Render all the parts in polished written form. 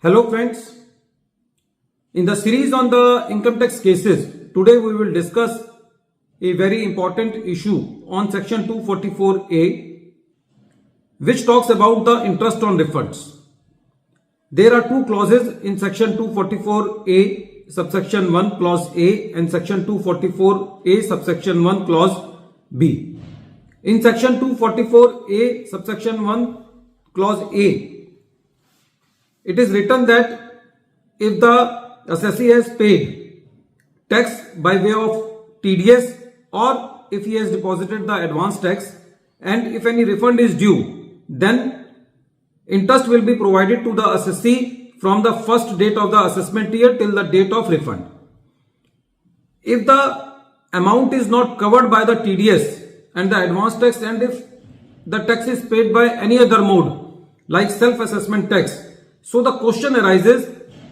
Hello friends, in the series on the income tax cases, today we will discuss a very important issue on section 244A which talks about the interest on refunds. There are two clauses in section 244A subsection 1 clause A and section 244A subsection 1 clause B. In section 244A subsection 1 clause A, it is written that if the assessee has paid tax by way of TDS or if he has deposited the advance tax and if any refund is due, then interest will be provided to the assessee from the first date of the assessment year till the date of refund. If the amount is not covered by the TDS and the advance tax, and if the tax is paid by any other mode like self-assessment tax, so the question arises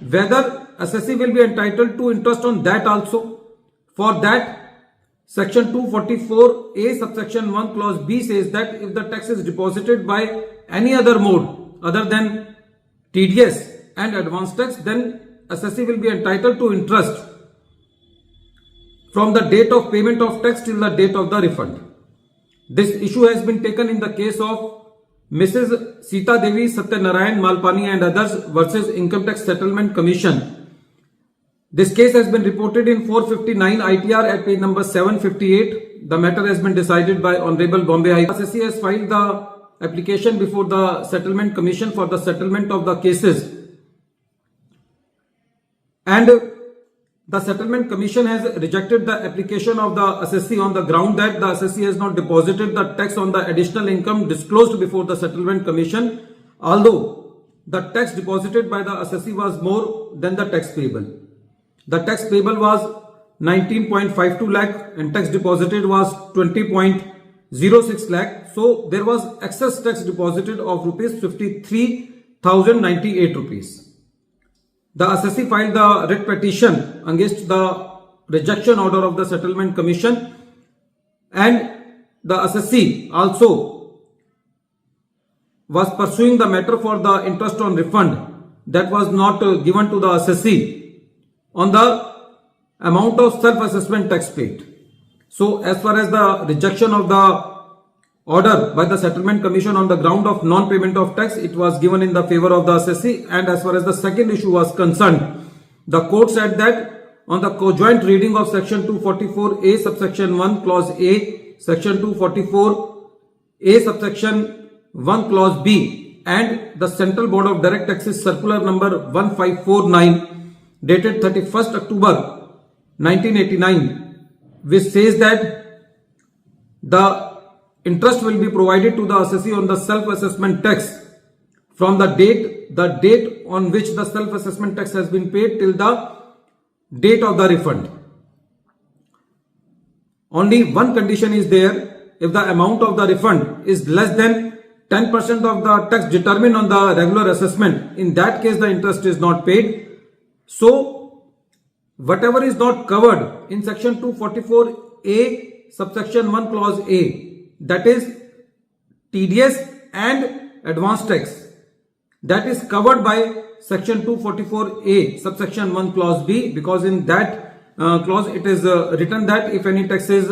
whether assessee will be entitled to interest on that also. For that, section 244A subsection 1 clause B says that if the tax is deposited by any other mode other than TDS and advance tax, then assessee will be entitled to interest from the date of payment of tax till the date of the refund. This issue has been taken in the case of Mrs. Sita Devi Satyanarayan Malpani and others versus Income Tax Settlement Commission. This case has been reported in 459 ITR at page number 758. The matter has been decided by Honorable Bombay High Court. Assessee has filed the application before the Settlement Commission for the settlement of the cases. And the Settlement Commission has rejected the application of the assessee on the ground that the assessee has not deposited the tax on the additional income disclosed before the Settlement Commission, although the tax deposited by the assessee was more than the tax payable. The tax payable was 19.52 lakh and tax deposited was 20.06 lakh. So there was excess tax deposited of rupees 53,098 rupees. The assessee filed the writ petition against the rejection order of the Settlement Commission, and the assessee also was pursuing the matter for the interest on refund that was not given to the assessee on the amount of self-assessment tax paid. So as far as the rejection of the order by the Settlement Commission on the ground of non-payment of tax, it was given in the favor of the assessee. And as far as the second issue was concerned, the court said that on the conjoint reading of section 244A subsection 1 clause A, section 244A subsection 1 clause B and the Central Board of Direct Taxes circular number 1549 dated 31st October 1989, which says that the interest will be provided to the assessee on the self-assessment tax from the date on which the self-assessment tax has been paid till the date of the refund. Only one condition is there: if the amount of the refund is less than 10% of the tax determined on the regular assessment, in that case the interest is not paid. So whatever is not covered in section 244A subsection 1 clause A, that is TDS and advance tax, that is covered by section 244A subsection 1 clause B, because in that clause it is written that if any tax is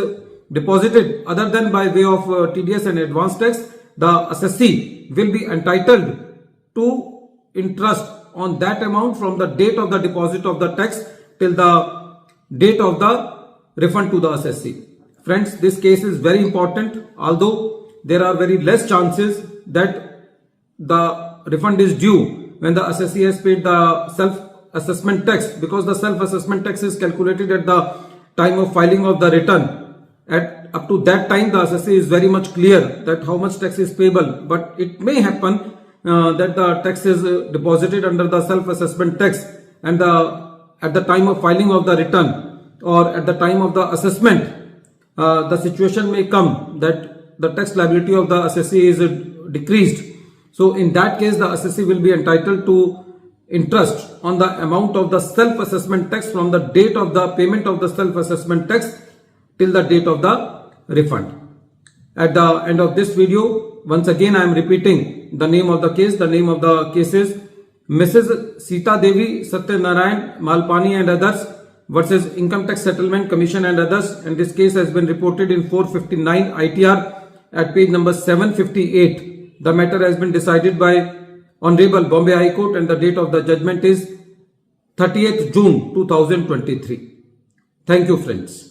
deposited other than by way of TDS and advance tax, the assessee will be entitled to interest on that amount from the date of the deposit of the tax till the date of the refund to the assessee. Friends, this case is very important, although there are very less chances that the refund is due when the assessee has paid the self-assessment tax, because the self-assessment tax is calculated at the time of filing of the return. Up to that time, the assessee is very much clear that how much tax is payable, but it may happen that the tax is deposited under the self-assessment tax, and at the time of filing of the return or at the time of the assessment, the situation may come that the tax liability of the assessee is decreased. So in that case, the assessee will be entitled to interest on the amount of the self-assessment tax from the date of the payment of the self-assessment tax till the date of the refund. At the end of this video, once again I am repeating the name of the case. The name of the case is Mrs. Sita Devi Satyanarayan Malpani and others versus Income Tax Settlement Commission and others, and this case has been reported in 459 ITR at page number 758. The matter has been decided by Honorable Bombay High Court and the date of the judgment is 30th June 2023. Thank you, friends.